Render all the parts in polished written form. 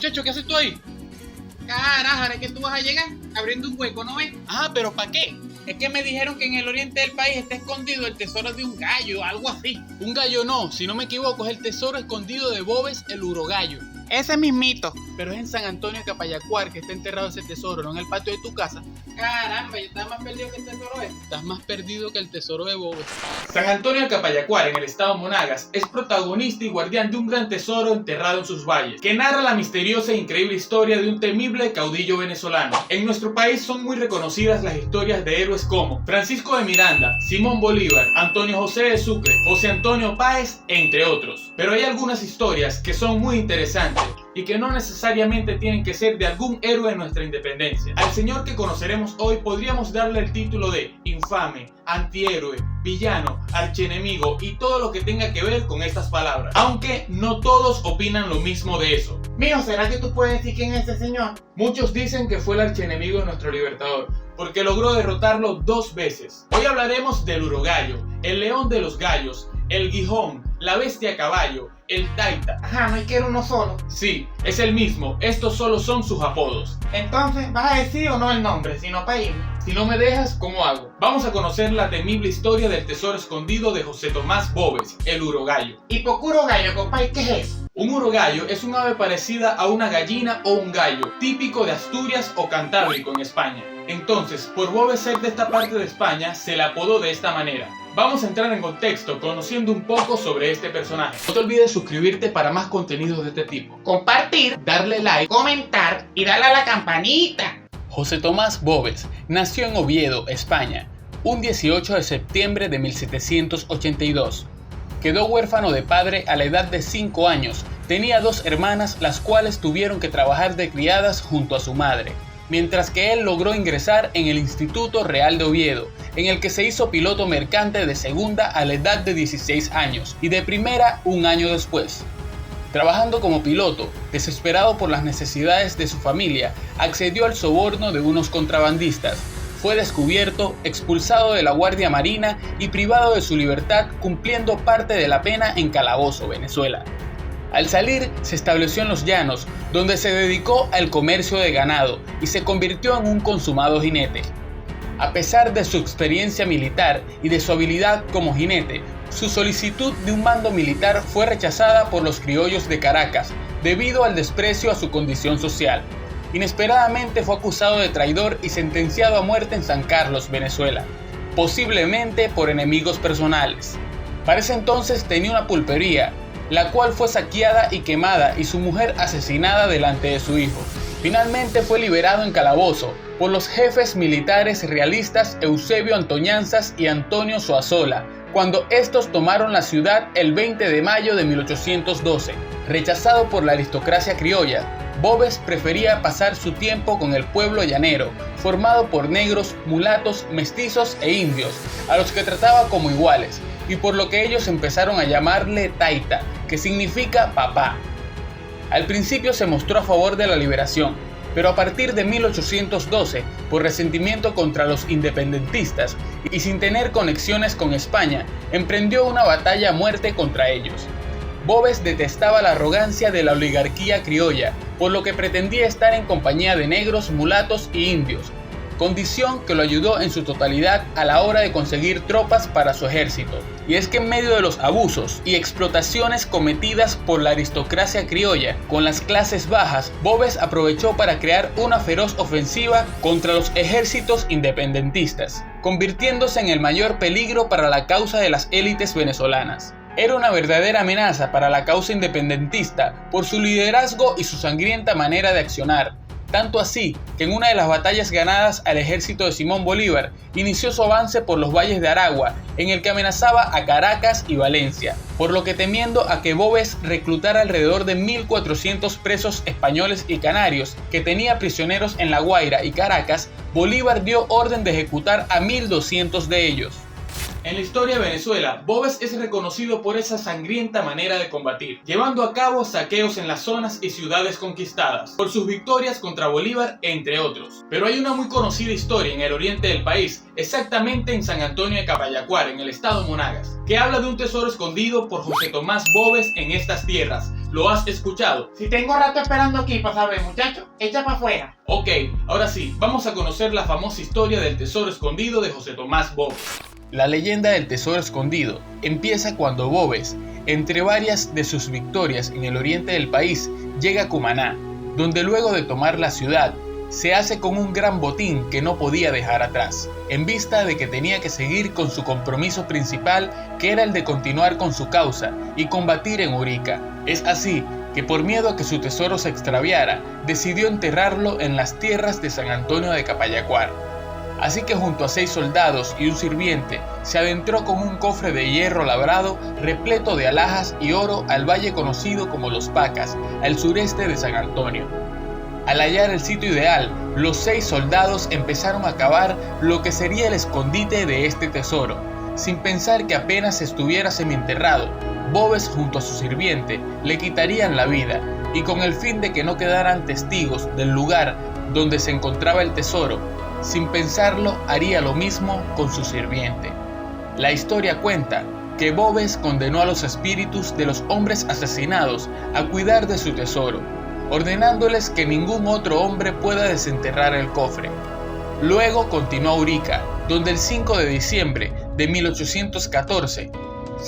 Muchacho, ¿qué haces tú ahí? Carajo, ahora es que tú vas a llegar abriendo un hueco, ¿no ves? Ajá, pero ¿para qué? Es que me dijeron que en el oriente del país está escondido el tesoro de un gallo, algo así. Un gallo no, si no me equivoco, es el tesoro escondido de Bobes el urogallo. Ese mismito. Pero es en San Antonio de Capayacuar que está enterrado ese tesoro, no en el patio de tu casa. Caramba, yo estaba más perdido que el tesoro este. Estás más perdido que el tesoro de Bobes. San Antonio de Capayacuar, en el estado Monagas, es protagonista y guardián de un gran tesoro enterrado en sus valles, que narra la misteriosa e increíble historia de un temible caudillo venezolano. En nuestro país son muy reconocidas las historias de héroes como Francisco de Miranda, Simón Bolívar, Antonio José de Sucre, José Antonio Páez, entre otros. Pero hay algunas historias que son muy interesantes y que no necesariamente tienen que ser de algún héroe de nuestra independencia. Al señor que conoceremos hoy podríamos darle el título de infame, antihéroe, villano, archienemigo y todo lo que tenga que ver con estas palabras, aunque no todos opinan lo mismo de eso. Mijo, ¿será que tú puedes decir quién es ese señor? Muchos dicen que fue el archienemigo de nuestro libertador, porque logró derrotarlo 2 veces. Hoy hablaremos del urogallo, el león de los gallos, el Gijón, la bestia a caballo, el Taita. Ajá, no hay que ir uno solo. Sí, es el mismo, estos solo son sus apodos. Entonces, ¿vas a decir o no el nombre, sino para ir? Si no me dejas, ¿cómo hago? Vamos a conocer la temible historia del tesoro escondido de José Tomás Bobes, el urogallo. ¿Y por qué urogallo, compadre? ¿Qué es eso? Un urogallo es un ave parecida a una gallina o un gallo, típico de Asturias o Cantábrico en España. Entonces, por Bobes ser de esta parte de España, se le apodó de esta manera. Vamos a entrar en contexto conociendo un poco sobre este personaje. No te olvides suscribirte para más contenidos de este tipo. Compartir, Darle like. comentar y darle a la campanita. José Tomás Bobes nació en Oviedo, España, un 18 de septiembre de 1782. Quedó huérfano de padre a la edad de 5 años. Tenía 2 hermanas, las cuales tuvieron que trabajar de criadas junto a su madre, mientras que él logró ingresar en el Instituto Real de Oviedo, en el que se hizo piloto mercante de segunda a la edad de 16 años y de primera un año después. Trabajando como piloto, desesperado por las necesidades de su familia, accedió al soborno de unos contrabandistas. Fue descubierto, expulsado de la Guardia Marina y privado de su libertad, cumpliendo parte de la pena en Calabozo, Venezuela. Al salir, se estableció en los llanos, donde se dedicó al comercio de ganado y se convirtió en un consumado jinete. A pesar de su experiencia militar y de su habilidad como jinete, su solicitud de un mando militar fue rechazada por los criollos de Caracas debido al desprecio a su condición social. Inesperadamente fue acusado de traidor y sentenciado a muerte en San Carlos, Venezuela, posiblemente por enemigos personales. Para ese entonces tenía una pulpería, la cual fue saqueada y quemada y su mujer asesinada delante de su hijo. Finalmente fue liberado en Calabozo por los jefes militares realistas Eusebio Antoñanzas y Antonio Zuazola, cuando estos tomaron la ciudad el 20 de mayo de 1812. Rechazado por la aristocracia criolla, Bobes prefería pasar su tiempo con el pueblo llanero, formado por negros, mulatos, mestizos e indios, a los que trataba como iguales, y por lo que ellos empezaron a llamarle Taita, que significa papá. Al principio se mostró a favor de la liberación, pero a partir de 1812, por resentimiento contra los independentistas y sin tener conexiones con España, emprendió una batalla a muerte contra ellos. Bobes detestaba la arrogancia de la oligarquía criolla, por lo que pretendía estar en compañía de negros, mulatos y indios, condición que lo ayudó en su totalidad a la hora de conseguir tropas para su ejército. Y es que en medio de los abusos y explotaciones cometidas por la aristocracia criolla con las clases bajas, Bobes aprovechó para crear una feroz ofensiva contra los ejércitos independentistas, convirtiéndose en el mayor peligro para la causa de las élites venezolanas. Era una verdadera amenaza para la causa independentista por su liderazgo y su sangrienta manera de accionar. Tanto así que en una de las batallas ganadas al ejército de Simón Bolívar, inició su avance por los valles de Aragua, en el que amenazaba a Caracas y Valencia, por lo que temiendo a que Bobes reclutara alrededor de 1.400 presos españoles y canarios que tenía prisioneros en La Guaira y Caracas, Bolívar dio orden de ejecutar a 1.200 de ellos. En la historia de Venezuela, Bobes es reconocido por esa sangrienta manera de combatir, llevando a cabo saqueos en las zonas y ciudades conquistadas, por sus victorias contra Bolívar, entre otros. Pero hay una muy conocida historia en el oriente del país, exactamente en San Antonio de Capayacuar, en el estado Monagas, que habla de un tesoro escondido por José Tomás Bobes en estas tierras, ¿Lo has escuchado? Si tengo rato esperando aquí para saber, muchacho, echa para afuera. Ok, ahora sí, vamos a conocer la famosa historia del tesoro escondido de José Tomás Boves. La leyenda del tesoro escondido empieza cuando Boves, entre varias de sus victorias en el oriente del país, llega a Cumaná, donde luego de tomar la ciudad, se hace con un gran botín que no podía dejar atrás, en vista de que tenía que seguir con su compromiso principal, que era el de continuar con su causa y combatir en Urica. Es así que por miedo a que su tesoro se extraviara, decidió enterrarlo en las tierras de San Antonio de Capayacuar. Así que junto a 6 soldados y un sirviente, se adentró con un cofre de hierro labrado repleto de alhajas y oro al valle conocido como Los Pacas, al sureste de San Antonio. Al hallar el sitio ideal, los 6 soldados empezaron a cavar lo que sería el escondite de este tesoro, sin pensar que apenas estuviera semienterrado, Boves junto a su sirviente le quitarían la vida, y con el fin de que no quedaran testigos del lugar donde se encontraba el tesoro, sin pensarlo haría lo mismo con su sirviente. La historia cuenta que Boves condenó a los espíritus de los hombres asesinados a cuidar de su tesoro, ordenándoles que ningún otro hombre pueda desenterrar el cofre. Luego continuó a Urica, donde el 5 de diciembre de 1814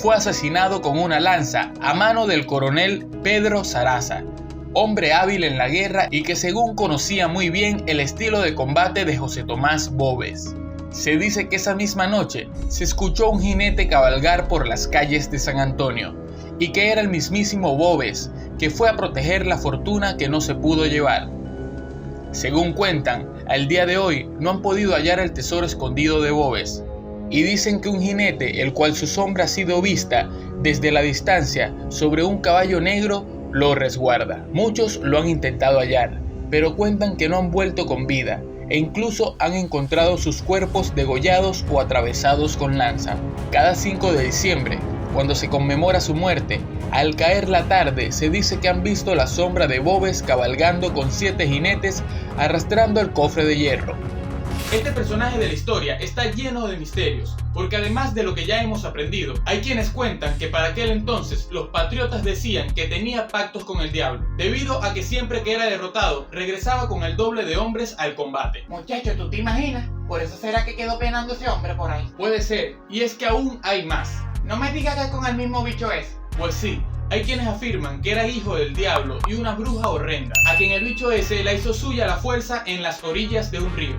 fue asesinado con una lanza a mano del coronel Pedro Saraza, hombre hábil en la guerra y que según conocía muy bien el estilo de combate de José Tomás Boves. Se dice que esa misma noche se escuchó un jinete cabalgar por las calles de San Antonio y que era el mismísimo Boves, que fue a proteger la fortuna que no se pudo llevar. Según cuentan, al día de hoy no han podido hallar el tesoro escondido de Boves, y dicen que un jinete, el cual su sombra ha sido vista desde la distancia sobre un caballo negro, lo resguarda. Muchos lo han intentado hallar, pero cuentan que no han vuelto con vida, e incluso han encontrado sus cuerpos degollados o atravesados con lanza. Cada 5 de diciembre, cuando se conmemora su muerte, al caer la tarde se dice que han visto la sombra de Boves cabalgando con 7 jinetes arrastrando el cofre de hierro. Este personaje de la historia está lleno de misterios, porque además de lo que ya hemos aprendido, hay quienes cuentan que para aquel entonces los patriotas decían que tenía pactos con el diablo, debido a que siempre que era derrotado, regresaba con el doble de hombres al combate. Muchacho, ¿tú te imaginas? Por eso será que quedó penando ese hombre por ahí. Puede ser, y es que aún hay más. No me digas que es con el mismo bicho ese. Pues sí, hay quienes afirman que era hijo del diablo y una bruja horrenda, a quien el bicho ese la hizo suya a la fuerza en las orillas de un río.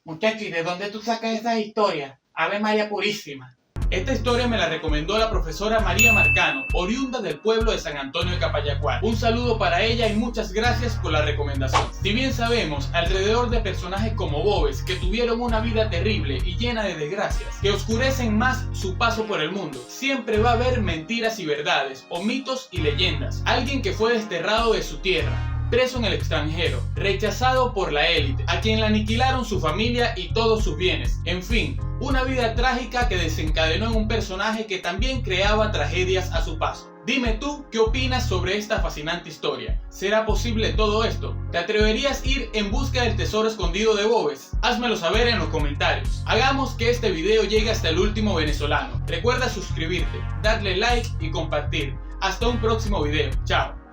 Muchacho, ¿y de dónde tú sacas esas historias? Ave María Purísima. Esta historia me la recomendó la profesora María Marcano, oriunda del pueblo de San Antonio de Capayacuar. Un saludo para ella y muchas gracias por la recomendación. Si bien sabemos alrededor de personajes como Boves que tuvieron una vida terrible y llena de desgracias, que oscurecen más su paso por el mundo, siempre va a haber mentiras y verdades, o mitos y leyendas. Alguien que fue desterrado de su tierra, preso en el extranjero, rechazado por la élite, a quien le aniquilaron su familia y todos sus bienes. En fin, una vida trágica que desencadenó en un personaje que también creaba tragedias a su paso. Dime tú, ¿qué opinas sobre esta fascinante historia? ¿Será posible todo esto? ¿Te atreverías a ir en busca del tesoro escondido de Boves? Házmelo saber en los comentarios. Hagamos que este video llegue hasta el último venezolano. Recuerda suscribirte, darle like y compartir. Hasta un próximo video. Chao.